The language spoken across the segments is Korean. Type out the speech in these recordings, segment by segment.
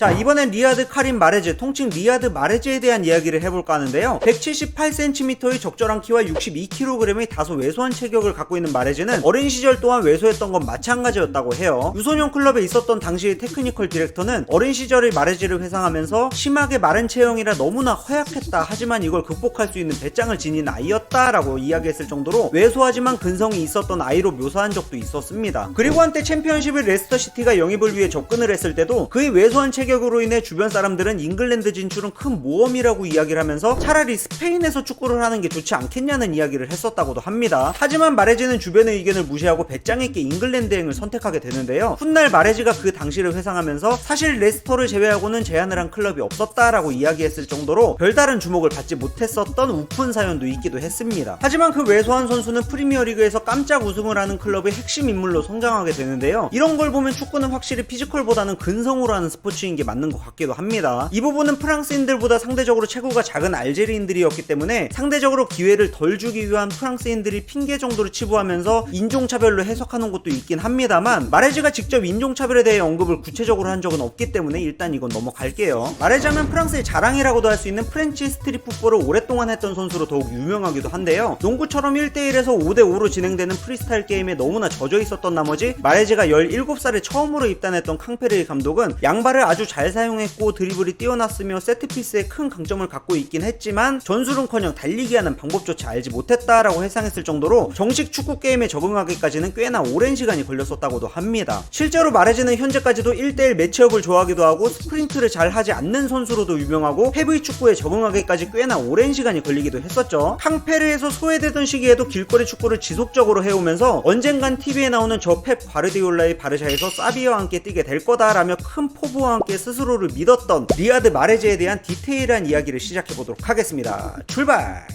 자, 이번엔 리아드 카림 마레즈, 통칭 리아드 마레즈에 대한 이야기를 해볼까 하는데요. 178cm의 적절한 키와 62kg의 다소 왜소한 체격을 갖고 있는 마레즈는 어린 시절 또한 왜소했던 건 마찬가지였다고 해요. 유소년 클럽에 있었던 당시의 테크니컬 디렉터는 어린 시절의 마레즈를 회상하면서 심하게 마른 체형이라 너무나 허약했다, 하지만 이걸 극복할 수 있는 배짱을 지닌 아이였다 라고 이야기했을 정도로 왜소하지만 근성이 있었던 아이로 묘사한 적도 있었습니다. 그리고 한때 챔피언십을 레스터시티가 영입을 위해 접근을 했을 때도 그의 왜소한 체격으로 인해 주변 사람들은 잉글랜드 진출은 큰 모험이라고 이야기를 하면서 차라리 스페인에서 축구를 하는 게 좋지 않겠냐는 이야기를 했었다고도 합니다. 하지만 마레즈는 주변의 의견을 무시하고 배짱 있게 잉글랜드행을 선택하게 되는데요. 훗날 마레즈가 그 당시를 회상하면서 사실 레스터를 제외하고는 제안을 한 클럽이 없었다라고 이야기했을 정도로 별다른 주목을 받지 못했었던 우픈 사연도 있기도 했습니다. 하지만 그 왜소한 선수는 프리미어리그에서 깜짝 우승을 하는 클럽의 핵심 인물로 성장하게 되는데요. 이런 걸 보면 축구는 확실히 피지컬보다는 근성으로 하는 스포츠인 게 맞는 것 같기도 합니다. 이 부분은 프랑스인들보다 상대적으로 체구가 작은 알제리인들이었기 때문에 상대적으로 기회를 덜 주기 위한 프랑스인들이 핑계 정도로 치부하면서 인종차별로 해석하는 것도 있긴 합니다만, 마레즈가 직접 인종차별에 대해 언급을 구체적으로 한 적은 없기 때문에 일단 이건 넘어갈게요. 마레즈는 프랑스의 자랑이라고도 할 수 있는 프렌치 스트릿 풋볼을 오랫동안 했던 선수로 더욱 유명하기도 한데요. 농구처럼 1대1에서 5대5로 진행되는 프리스타일 게임에 너무나 젖어 있었던 나머지 마레즈가 17살에 처음으로 입단했던 캉페르의 감독은 양발을 아주 잘 사용했고 드리블이 뛰어났으며 세트피스에 큰 강점을 갖고 있긴 했지만 전술은커녕 달리기 하는 방법조차 알지 못했다라고 해상했을 정도로 정식 축구 게임에 적응하기까지는 꽤나 오랜 시간이 걸렸었다고도 합니다. 실제로 마레즈는 현재까지도 1대1 매치업을 좋아하기도 하고 스프린트를 잘 하지 않는 선수로도 유명하고 헤비 축구에 적응하기까지 꽤나 오랜 시간이 걸리기도 했었죠. 캉페르에서 소외되던 시기에도 길거리 축구를 지속적으로 해오면서 언젠간 TV에 나오는 저 펩 과르디올라의 바르샤에서 사비와 함께 뛰게 될 거다라며 큰 포부와 함께 스스로를 믿었던 리아드 마레즈에 대한 디테일한 이야기를 시작해보도록 하겠습니다. 출발!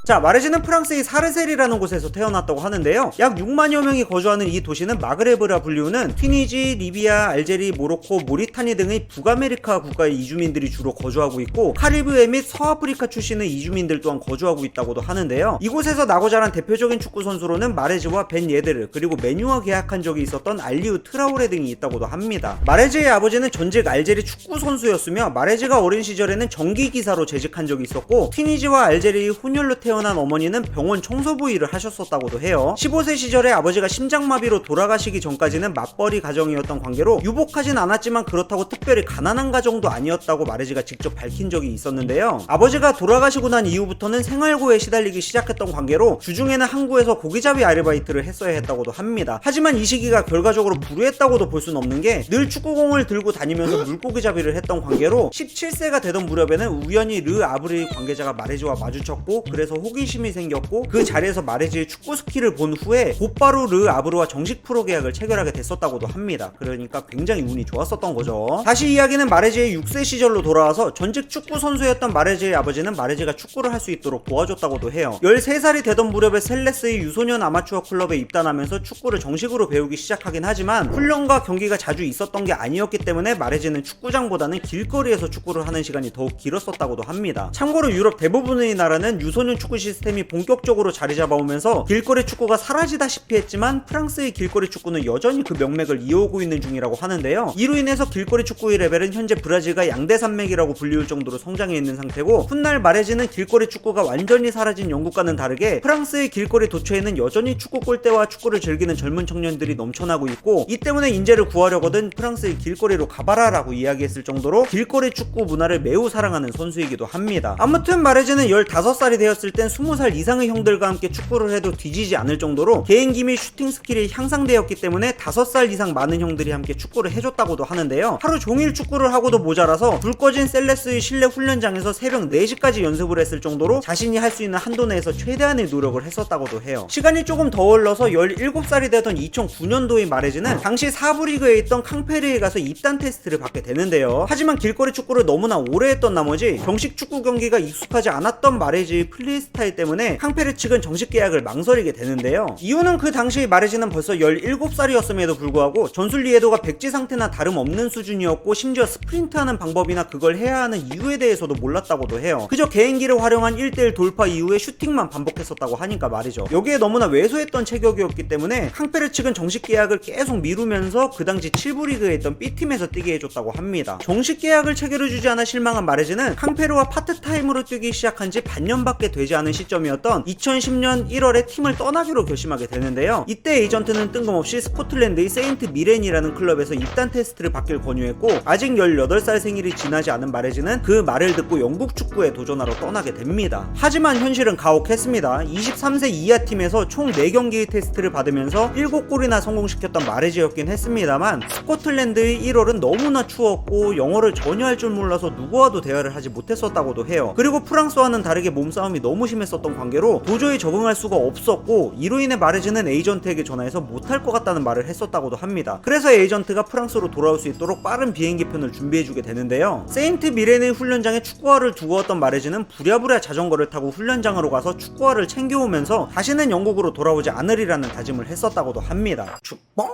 자, 마레즈는 프랑스의 사르셀이라는 곳에서 태어났다고 하는데요. 약 6만여 명이 거주하는 이 도시는 마그레브라 불리우는 튀니지, 리비아, 알제리, 모로코, 모리타니 등의 북아메리카 국가의 이주민들이 주로 거주하고 있고 카리브해 및 서아프리카 출신의 이주민들 또한 거주하고 있다고도 하는데요. 이곳에서 나고 자란 대표적인 축구 선수로는 마레즈와 벤 예데르, 그리고 메뉴와 계약한 적이 있었던 알리우 트라오레 등이 있다고도 합니다. 마레즈의 아버지는 전직 알제리 축구 선수였으며 마레즈가 어린 시절에는 전기기사로 재직한 적이 있었고 튀니지와 알제리의 혼혈로 태어난 어머니는 병원 청소부 일을 하셨었다고도 해요. 15세 시절에 아버지가 심장마비로 돌아가시기 전까지는 맞벌이 가정이었던 관계로 유복하진 않았지만 그렇다고 특별히 가난한 가정도 아니었다고 마레즈가 직접 밝힌 적이 있었는데요. 아버지가 돌아가시고 난 이후부터는 생활고에 시달리기 시작했던 관계로 주중에는 항구에서 고기잡이 아르바이트를 했어야 했다고도 합니다. 하지만 이 시기가 결과적으로 불우했다고도 볼 수는 없는 게 늘 축구공을 들고 다니면서 물고기잡이를 했던 관계로 17세가 되던 무렵에는 우연히 르 아브르의 관계자가 마레즈와 마주쳤고 그래서 호기심이 생겼고 그 자리에서 마레즈의 축구 스킬을 본 후에 곧바로 르 아브르와 정식 프로 계약을 체결하게 됐었다고도 합니다. 그러니까 굉장히 운이 좋았었던 거죠. 다시 이야기는 마레즈의 6세 시절로 돌아와서 전직 축구 선수였던 마레즈의 아버지는 마레즈가 축구를 할 수 있도록 도와줬다고도 해요. 13살이 되던 무렵에 셀레스의 유소년 아마추어 클럽에 입단하면서 축구를 정식으로 배우기 시작하긴 하지만 훈련과 경기가 자주 있었던 게 아니었기 때문에 마레즈는 축구장보다는 길거리에서 축구를 하는 시간이 더욱 길었었다고도 합니다. 참고로 유럽 대부분의 나라는 유소년 축구 시스템이 본격적으로 자리 잡아오면서 길거리 축구가 사라지다시피 했지만 프랑스의 길거리 축구는 여전히 그 명맥을 이어오고 있는 중이라고 하는데요. 이로 인해서 길거리 축구의 레벨은 현재 브라질과 양대 산맥이라고 불리울 정도로 성장해 있는 상태고 훗날 마레즈는 길거리 축구가 완전히 사라진 영국과는 다르게 프랑스의 길거리 도처에는 여전히 축구 골대와 축구를 즐기는 젊은 청년들이 넘쳐나고 있고 이 때문에 인재를 구하려거든 프랑스의 길거리로 가봐라 라고 이야기했을 정도로 길거리 축구 문화를 매우 사랑하는 선수이기도 합니다. 아무튼 마레즈는 15살이 되었을 땐 20살 이상의 형들과 함께 축구를 해도 뒤지지 않을 정도로 개인기 및 슈팅 스킬이 향상되었기 때문에 5살 이상 많은 형들이 함께 축구를 해줬다고도 하는데요. 하루 종일 축구를 하고도 모자라서 불 꺼진 셀레스의 실내 훈련장에서 새벽 4시까지 연습을 했을 정도로 자신이 할 수 있는 한도 내에서 최대한의 노력을 했었다고도 해요. 시간이 조금 더 흘러서 17살이 되던 2009년도의 마레즈는 당시 4부 리그에 있던 캉페르에 가서 입단 테스트를 받게 되는데요. 하지만 길거리 축구를 너무나 오래 했던 나머지 정식 축구 경기가 익숙하지 않았던 마레즈의 플레이 스타일 때문에 캉페르 측은 정식 계약을 망설이게 되는데요. 이유는 그 당시 마레즈는 벌써 17살이었음에도 불구하고 전술 이해도가 백지 상태나 다름없는 수준이었고 심지어 스프린트하는 방법이나 그걸 해야 하는 이유에 대해서도 몰랐다고도 해요. 그저 개인기를 활용한 1대1 돌파 이후에 슈팅만 반복했었다고 하니까 말이죠. 여기에 너무나 왜소했던 체격이었기 때문에 캉페르 측은 정식 계약을 계속 미루면서 그 당시 7부 리그에 있던 B팀에서 뛰게 해줬다고 합니다. 정식 계약을 체결해주지 않아 실망한 마레즈는 캉페르와 파트타임으로 뛰기 시작한 지 반년밖에 되지 않은 시점이었던 2010년 1월에 팀을 떠나기로 결심하게 되는데요. 이때 에이전트는 뜬금없이 스코틀랜드의 세인트 미렌이라는 클럽에서 입단 테스트를 받길 권유했고 아직 18살 생일이 지나지 않은 마레즈는 그 말을 듣고 영국 축구에 도전하러 떠나게 됩니다. 하지만 현실은 가혹했습니다. 23세 이하 팀에서 총 4경기의 테스트를 받으면서 7골이나 성공시켰던 마레즈였긴 했습니다만 스코틀랜드의 1월은 너무나 추웠고 영어를 전혀 할 줄 몰라서 누구와도 대화를 하지 못했었다고도 해요. 그리고 프랑스와는 다르게 몸싸움이 너무 심했었던 관계로 도저히 적응할 수가 없었고 이로 인해 마레즈는 에이전트에게 전화해서 못할 것 같다는 말을 했었다고도 합니다. 그래서 에이전트가 프랑스로 돌아올 수 있도록 빠른 비행기편을 준비해주게 되는데요. 세인트 미렌의 훈련장에 축구화를 두고 왔던 마레즈는 부랴부랴 자전거를 타고 훈련장으로 가서 축구화를 챙겨오면서 다시는 영국으로 돌아오지 않으리라는 다짐을 했었다고도 합니다. 축봉!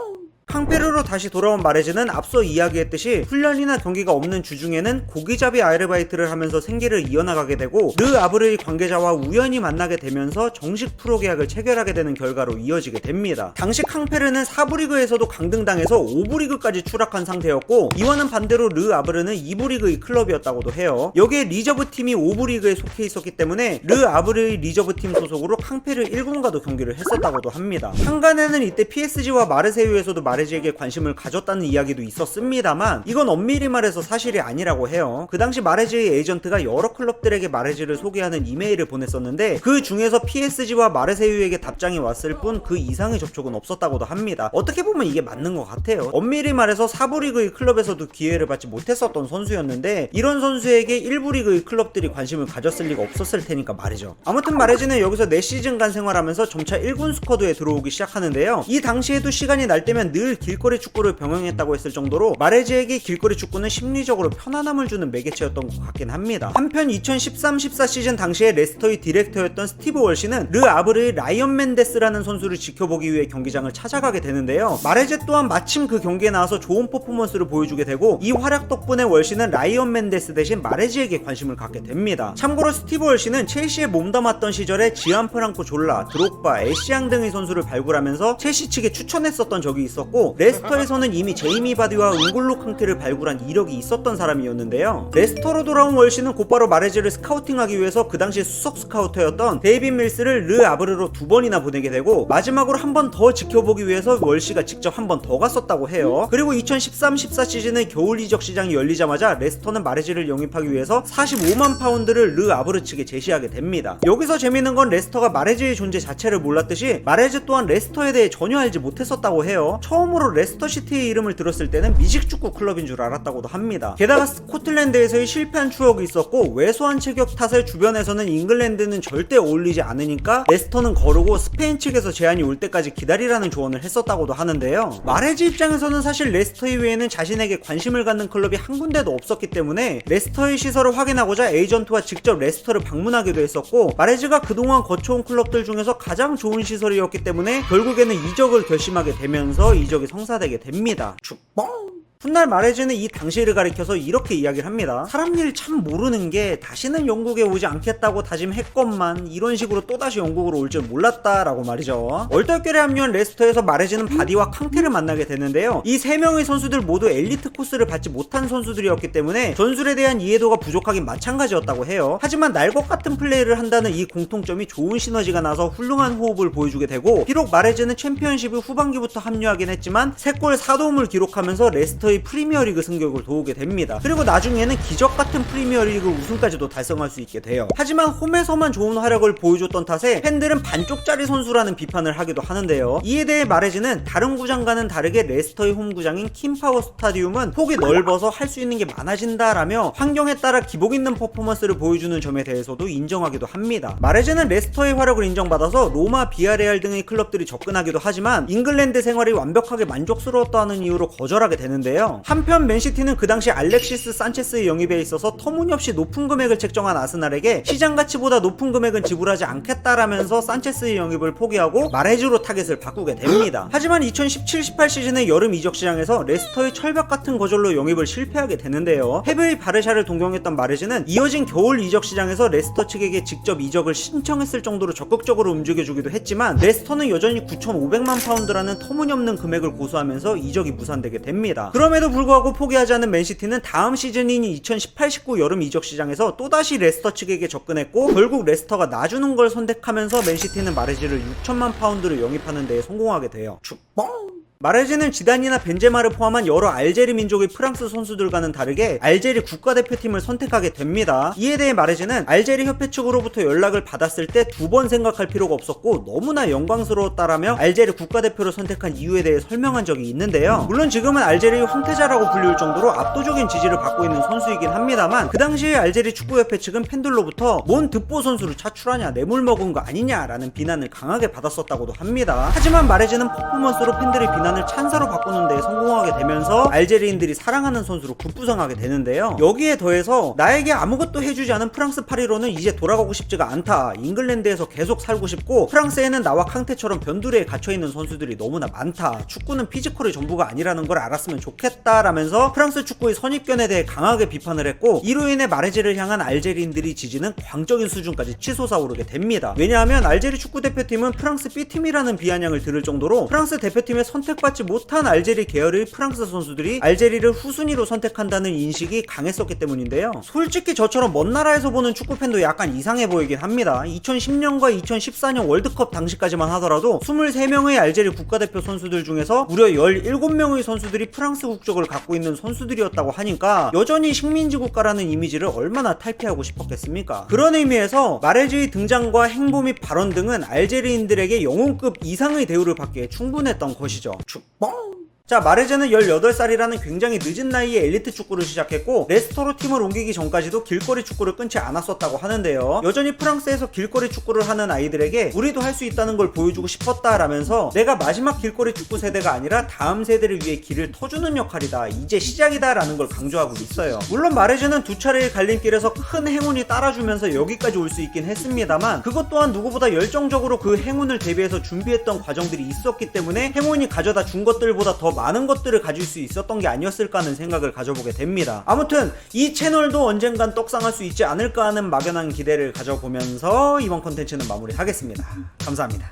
캉페르로 다시 돌아온 마레즈는 앞서 이야기했듯이 훈련이나 경기가 없는 주중에는 고기잡이 아르바이트를 하면서 생계를 이어나가게 되고 르 아브르의 관계자와 우연히 만나게 되면서 정식 프로 계약을 체결하게 되는 결과로 이어지게 됩니다. 당시 캉페르는 4부 리그에서도 강등당해서 5부 리그까지 추락한 상태였고 이와는 반대로 르 아브르는 2부 리그의 클럽이었다고도 해요. 여기에 리저브 팀이 5부 리그에 속해 있었기 때문에 르 아브르의 리저브 팀 소속으로 캉페르 1군과도 경기를 했었다고도 합니다. 한간에는 이때 PSG와 마르세유에서도 마레즈에게 관심을 가졌다는 이야기도 있었습니다만 이건 엄밀히 말해서 사실이 아니라고 해요. 그 당시 마레즈의 에이전트가 여러 클럽들에게 마레즈를 소개하는 이메일을 보냈었는데 그 중에서 PSG와 마르세유에게 답장이 왔을 뿐 그 이상의 접촉은 없었다고도 합니다. 어떻게 보면 이게 맞는 것 같아요. 엄밀히 말해서 4부 리그의 클럽에서도 기회를 받지 못했었던 선수였는데 이런 선수에게 1부 리그의 클럽들이 관심을 가졌을 리가 없었을 테니까 말이죠. 아무튼 마레즈는 여기서 4시즌간 생활하면서 점차 1군 스쿼드에 들어오기 시작하는데요. 이 당시에도 시간이 날 때면 늘 길거리 축구를 병행했다고 했을 정도로 마레즈에게 길거리 축구는 심리적으로 편안함을 주는 매개체였던 것 같긴 합니다. 한편 2013-14 시즌 당시에 레스터의 디렉터였던 스티브 월시는 르 아브르의 라이언 맨데스라는 선수를 지켜보기 위해 경기장을 찾아가게 되는데요. 마레즈 또한 마침 그 경기에 나와서 좋은 퍼포먼스를 보여주게 되고 이 활약 덕분에 월시는 라이언 맨데스 대신 마레즈에게 관심을 갖게 됩니다. 참고로 스티브 월시는 첼시에 몸담았던 시절에 지안프랑코 졸라, 드록바, 애쉬양 등의 선수를 발굴하면서 첼시 측에 추천했었던 적이 있었고 레스터에서는 이미 제이미 바디와 은골로 캉테를 발굴한 이력이 있었던 사람이었는데요. 레스터로 돌아온 월시는 곧바로 마레즈를 스카우팅하기 위해서 그 당시 수석 스카우터였던 데이빗 밀스를 르 아브르로 2번이나 보내게 되고 마지막으로 한 번 더 지켜보기 위해서 월시가 직접 한 번 더 갔었다고 해요. 그리고 2013-14 시즌의 겨울 이적 시장이 열리자마자 레스터는 마레즈를 영입하기 위해서 45만 파운드를 르 아브르 측에 제시하게 됩니다. 여기서 재밌는 건 레스터가 마레즈의 존재 자체를 몰랐듯이 마레즈 또한 레스터에 대해 전혀 알지 못했었다고 해요. 처음으로 레스터시티의 이름을 들었을 때는 미식축구 클럽인 줄 알았다고도 합니다. 게다가 스코틀랜드에서의 실패한 추억이 있었고 왜소한 체격 탓에 주변에서는 잉글랜드는 절대 어울리지 않으니까 레스터는 거르고 스페인 측에서 제안이 올 때까지 기다리라는 조언을 했었다고도 하는데요. 마레즈 입장에서는 사실 레스터 이외에는 자신에게 관심을 갖는 클럽이 한 군데도 없었기 때문에 레스터의 시설을 확인하고자 에이전트와 직접 레스터를 방문하기도 했었고 마레즈가 그동안 거쳐온 클럽들 중에서 가장 좋은 시설이었기 때문에 결국에는 이적을 결심하게 되면서 이적이 성사되게 됩니다. 축봉! 훗날 마레즈는 이 당시를 가리켜서 이렇게 이야기를 합니다. 사람 일 참 모르는 게 다시는 영국에 오지 않겠다고 다짐했건만 이런 식으로 또다시 영국으로 올 줄 몰랐다 라고 말이죠. 얼떨결에 합류한 레스터에서 마레즈는 바디와 캉테를 만나게 되는데요. 이 3명의 선수들 모두 엘리트 코스를 받지 못한 선수들이었기 때문에 전술에 대한 이해도가 부족하긴 마찬가지였다고 해요. 하지만 날 것 같은 플레이를 한다는 이 공통점이 좋은 시너지가 나서 훌륭한 호흡을 보여주게 되고 비록 마레즈는 챔피언십의 후반기부터 합류하긴 했지만 3골 4도움을 기록하면서 레스터의 프리미어리그 승격을 도우게 됩니다. 그리고 나중에는 기적같은 프리미어리그 우승까지도 달성할 수 있게 돼요. 하지만 홈에서만 좋은 활약을 보여줬던 탓에 팬들은 반쪽짜리 선수라는 비판을 하기도 하는데요. 이에 대해 마레즈는 다른 구장과는 다르게 레스터의 홈구장인 킴파워 스타디움은 폭이 넓어서 할 수 있는 게 많아진다라며 환경에 따라 기복 있는 퍼포먼스를 보여주는 점에 대해서도 인정하기도 합니다. 마레즈는 레스터의 활약을 인정받아서 로마, 비아레알 등의 클럽들이 접근하기도 하지만 잉글랜드 생활이 완벽하게 만족스러웠다는 이유로 거절하게 되는데요. 했는데요. 한편 맨시티는 그 당시 알렉시스 산체스의 영입에 있어서 터무니없이 높은 금액을 책정한 아스날에게 시장 가치보다 높은 금액은 지불하지 않겠다라면서 산체스의 영입을 포기하고 마레즈로 타겟을 바꾸게 됩니다. 하지만 2017-18 시즌의 여름 이적 시장에서 레스터의 철벽 같은 거절로 영입을 실패하게 되는데요. 헤베의 바르샤를 동경했던 마레즈는 이어진 겨울 이적 시장에서 레스터 측에게 직접 이적을 신청했을 정도로 적극적으로 움직여주기도 했지만 레스터는 여전히 9,500만 파운드라는 터무니없는 금액을 고수하면서 이적이 무산되게 됩니다. 그럼에도 불구하고 포기하지 않은 맨시티는 다음 시즌인 2018-19 여름 이적 시장에서 또다시 레스터 측에게 접근했고 결국 레스터가 놔주는 걸 선택하면서 맨시티는 마레즈를 6천만 파운드로 영입하는 데에 성공하게 돼요. 축봉! 마레즈는 지단이나 벤제마를 포함한 여러 알제리 민족의 프랑스 선수들과는 다르게 알제리 국가대표팀을 선택하게 됩니다. 이에 대해 마레즈는 알제리 협회 측으로부터 연락을 받았을 때 두 번 생각할 필요가 없었고 너무나 영광스러웠다라며 알제리 국가대표를 선택한 이유에 대해 설명한 적이 있는데요. 물론 지금은 알제리의 황태자라고 불릴 정도로 압도적인 지지를 받고 있는 선수이긴 합니다만 그 당시에 알제리 축구협회 측은 팬들로부터 뭔 득보 선수를 차출하냐, 뇌물 먹은 거 아니냐라는 비난을 강하게 받았었다고도 합니다. 하지만 마레즈는 퍼포먼스로 팬들의 비난을 찬사로 바꾸는 데 성공하게 되면서 알제리인들이 사랑하는 선수로 급부상하게 되는데요. 여기에 더해서 나에게 아무것도 해주지 않은 프랑스 파리로는 이제 돌아가고 싶지가 않다. 잉글랜드에서 계속 살고 싶고 프랑스에는 나와 캉테처럼 변두리에 갇혀있는 선수들이 너무나 많다. 축구는 피지컬이 전부가 아니라는 걸 알았으면 좋겠다라면서 프랑스 축구의 선입견에 대해 강하게 비판을 했고 이로 인해 마레즈를 향한 알제리인들의 지지는 광적인 수준까지 치솟아오르게 됩니다. 왜냐하면 알제리 축구대표팀은 프랑스 B팀이라는 비아냥을 들을 정도로 프랑스 대표팀에 선택받지 못한 알제리 계열의 프랑스 선수들이 알제리를 후순위로 선택한다는 인식이 강했었기 때문인데요. 솔직히 저처럼 먼 나라에서 보는 축구팬도 약간 이상해 보이긴 합니다. 2010년과 2014년 월드컵 당시까지만 하더라도 23명의 알제리 국가대표 선수들 중에서 무려 17명의 선수들이 프랑스 국적을 갖고 있는 선수들이었다고 하니까 여전히 식민지 국가라는 이미지를 얼마나 탈피하고 싶었겠습니까? 그런 의미에서 마레즈의 등장과 행보 및 발언 등은 알제리인들에게 영웅급 이상의 대우를 받기에 충분했던 것이죠. 축봉! 자, 마레즈는 18살이라는 굉장히 늦은 나이에 엘리트 축구를 시작했고 레스터로 팀을 옮기기 전까지도 길거리 축구를 끊지 않았었다고 하는데요. 여전히 프랑스에서 길거리 축구를 하는 아이들에게 우리도 할 수 있다는 걸 보여주고 싶었다라면서 내가 마지막 길거리 축구 세대가 아니라 다음 세대를 위해 길을 터주는 역할이다. 이제 시작이다 라는 걸 강조하고 있어요. 물론 마레즈는 두 차례의 갈림길에서 큰 행운이 따라주면서 여기까지 올 수 있긴 했습니다만 그것 또한 누구보다 열정적으로 그 행운을 대비해서 준비했던 과정들이 있었기 때문에 행운이 가져다 준 것들보다 더 많은 것들을 가질 수 있었던 게 아니었을까 하는 생각을 가져보게 됩니다. 아무튼 이 채널도 언젠간 떡상할 수 있지 않을까 하는 막연한 기대를 가져보면서 이번 컨텐츠는 마무리하겠습니다. 감사합니다.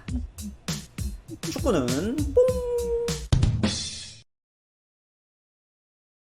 축구는 뽕!